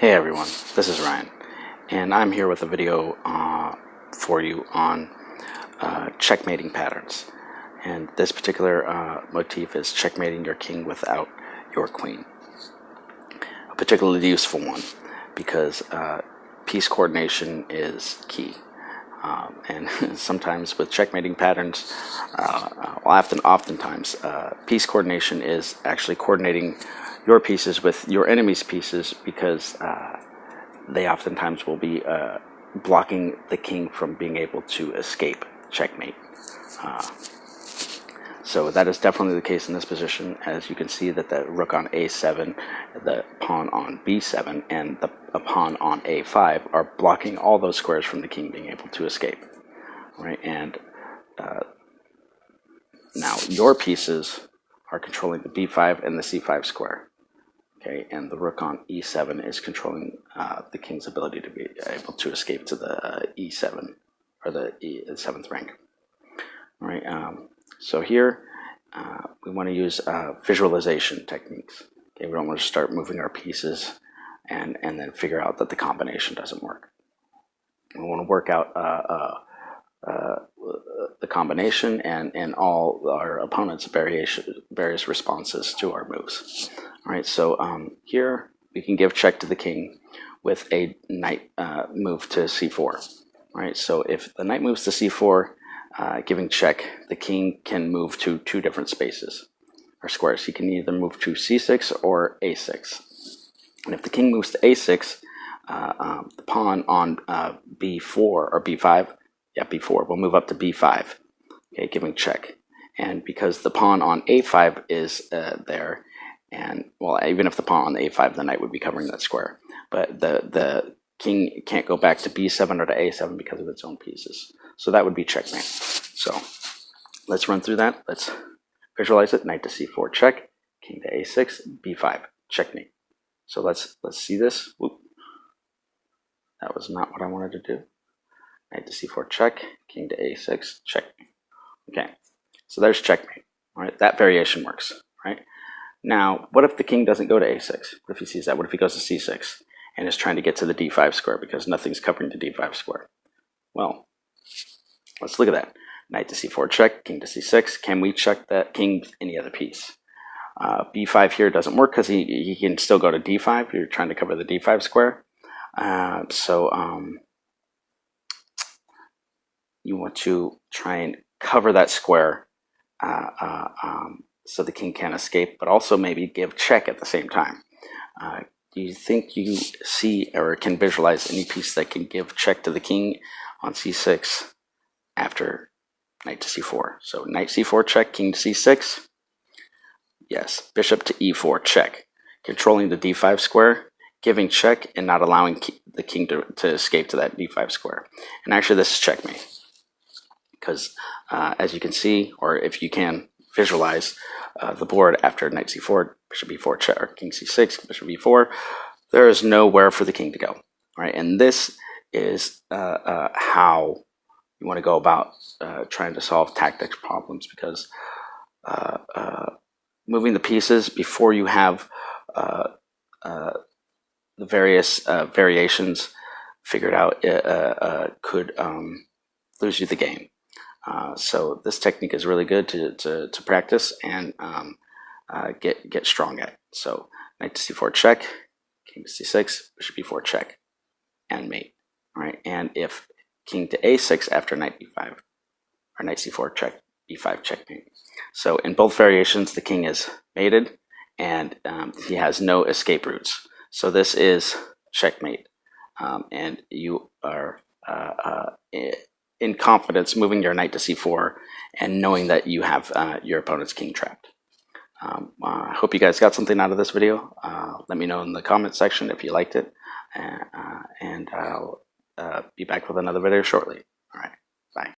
Hey everyone, this is Ryan, and I'm here with a video for you on checkmating patterns. And this particular motif is checkmating your king without your queen. A particularly useful one because piece coordination is key. And sometimes with checkmating patterns, oftentimes, piece coordination is actually coordinating your pieces with your enemy's pieces because they oftentimes will be blocking the king from being able to escape checkmate. So that is definitely the case in this position, as you can see that the rook on a7, the pawn on b7, and the pawn on a5 are blocking all those squares from the king being able to escape. Right, and now your pieces are controlling the b5 and the c5 square. Okay, and the rook on e7 is controlling the king's ability to be able to escape to the e7 or the seventh rank. All right, so here we want to use visualization techniques. Okay, we don't want to start moving our pieces and then figure out that the combination doesn't work. We want to work out the combination and all our opponent's various responses to our moves. All right, so here we can give check to the king with a knight move to c4. All right, so if the knight moves to c4, giving check, the king can move to two different spaces or squares. He can either move to c6 or a6. And if the king moves to a6, the pawn on b4 or b5, b4 will move up to b5, okay, giving check. And because the pawn on a5 is there, and well, even if the pawn on the a5, the knight would be covering that square, but the king can't go back to b7 or to a7 because of its own pieces. So that would be checkmate. So let's run through that. Let's visualize it. Knight to c4 check, king to a6, b5 checkmate. So let's see this. Whoop. That was not what I wanted to do. Knight to c4 check, king to a6 check. Okay, so there's checkmate. All right, that variation works. Right. Now, what if the king doesn't go to a6? What if he sees that? What if he goes to c6 and is trying to get to the d5 square because nothing's covering the d5 square? Well, let's look at that. Knight to c4 check, king to c6. Can we check that king with any other piece? b5 here doesn't work because he can still go to d5. You're trying to cover the d5 square. You want to try and cover that square so the king can't escape, but also maybe give check at the same time. Do you think you see or can visualize any piece that can give check to the king on c6 after knight to c4? So knight c4 check, king to c6. Yes, bishop to e4 check, controlling the d5 square, giving check, and not allowing the king to escape to that d5 square. And actually this is checkmate because as you can see, or if you can visualize the board after knight c4, bishop e4 check, or king c6, bishop e4, there is nowhere for the king to go. Right, and this is how you want to go about trying to solve tactics problems, because moving the pieces before you have the various variations figured out could lose you the game. So this technique is really good to practice and get strong at. So knight to c4 check, king to c6, bishop e4 check, and mate. All right, and if king to a6 after knight b5, or knight c4 check, b5 checkmate. So in both variations, the king is mated and he has no escape routes. So this is checkmate, and you are in confidence moving your knight to c4 and knowing that you have your opponent's king trapped. I hope you guys got something out of this video. Let me know in the comment section if you liked it, and I'll be back with another video shortly. All right.